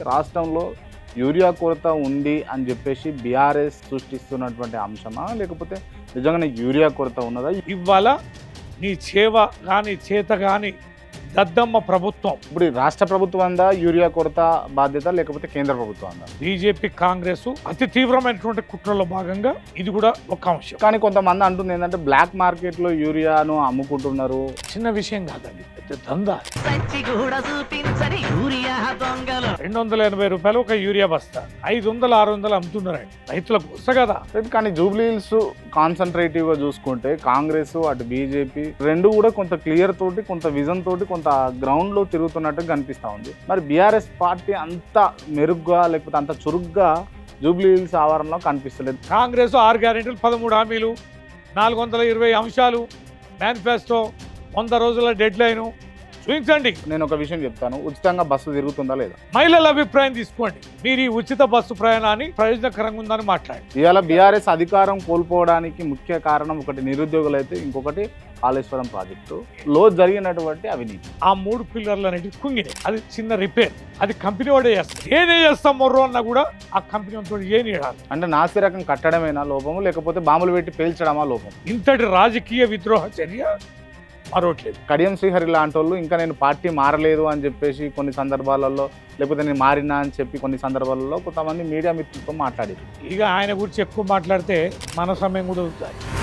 రాష్ట్రంలో యూరియా కొరత ఉంది అని చెప్పేసి బీఆర్ఎస్ సృష్టిస్తున్నటువంటి అంశమా, లేకపోతే నిజంగానే యూరియా కొరత ఉన్నదా? ఇవాళ నీ చేవ కానీ చేత కానీ దద్దమ్మ ప్రభుత్వం. ఇప్పుడు ఈ రాష్ట్ర ప్రభుత్వం అందా యూరియా కొరత బాధ్యత, లేకపోతే కేంద్ర ప్రభుత్వం అందా? బీజేపీ కాంగ్రెస్ అతి తీవ్రమైనటువంటి కుట్రలో భాగంగా ఇది కూడా ఒక అంశం. కానీ కొంతమంది అంటుంది ఏంటంటే బ్లాక్ మార్కెట్ లో యూరియాను అమ్ముకుంటున్నారు. చిన్న విషయం కాదండి, పెద్ద దందా. 280 రూపాయలు ఒక యూరియా బస్తా, 500 600 అమ్ముతున్నారండి. రైతులకు వస్తా కదా. కానీ జూబ్లీ హిల్స్ కాన్సన్ట్రేటివ్ గా చూసుకుంటే కాంగ్రెస్ అటు బీజేపీ రెండు కూడా కొంత క్లియర్ తోటి, కొంత విజన్ తోటి, కొంత గ్రౌండ్ లో తిరుగుతున్నట్టు కనిపిస్తా ఉంది. మరి బీఆర్ఎస్ పార్టీ అంత మెరుగ్గా లేకపోతే అంత చురుగ్గా జూబ్లీ హిల్స్ ఆవరణలో కనిపిస్తలేదు. కాంగ్రెస్ 6 గ్యారెంటీలు, 13 హామీలు, 420 అంశాలు, మేనిఫెస్టో, 100 రోజుల డెడ్ లైన్ చూపించండి. నేను ఒక విషయం చెప్తాను, ఉచితంగా బస్సు తిరుగుతుందా లేదా? మహిళల అభిప్రాయం తీసుకోండి. మీరు ఈ ఉచిత బస్సు ప్రయాణాన్ని ప్రయోజనకరంగా ఉందని మాట్లాడండి. ఇవాళ బీఆర్ఎస్ అధికారం కోల్పోవడానికి ముఖ్య కారణం ఒకటి నిరుద్యోగులు అయితే, ఇంకొకటి కాళేశ్వరం ప్రాజెక్టు లో జరిగినటువంటి అవినీతి. ఆ 3 పిల్లర్లు అనేవి కుంగినాయి. అది చిన్న రిపేర్, అది కంపెనీ వాడే చేస్తాం. ఏనే చేస్తాం మొర్రో అన్నా కూడా ఆ కంపెనీ అంతా ఏనియాలి. అంటే నాసి రకం కట్టడమేనా లోపము, లేకపోతే బాంబులు పెట్టి పేల్చడమా లోపం? ఇంతటి రాజకీయ విద్రోహ చర్య మరొకట్లేదు. కడియం శ్రీహరి లాంటి వాళ్ళు ఇంకా నేను పార్టీ మారలేదు అని చెప్పేసి కొన్ని సందర్భాలలో, లేకపోతే నేను మారినా అని చెప్పి కొన్ని సందర్భాలలో కొంతమంది మీడియా మిత్రులతో మాట్లాడారు. ఇక ఆయన గురించి ఎక్కువ మాట్లాడితే మన సమయం కూడా అవుతుంది.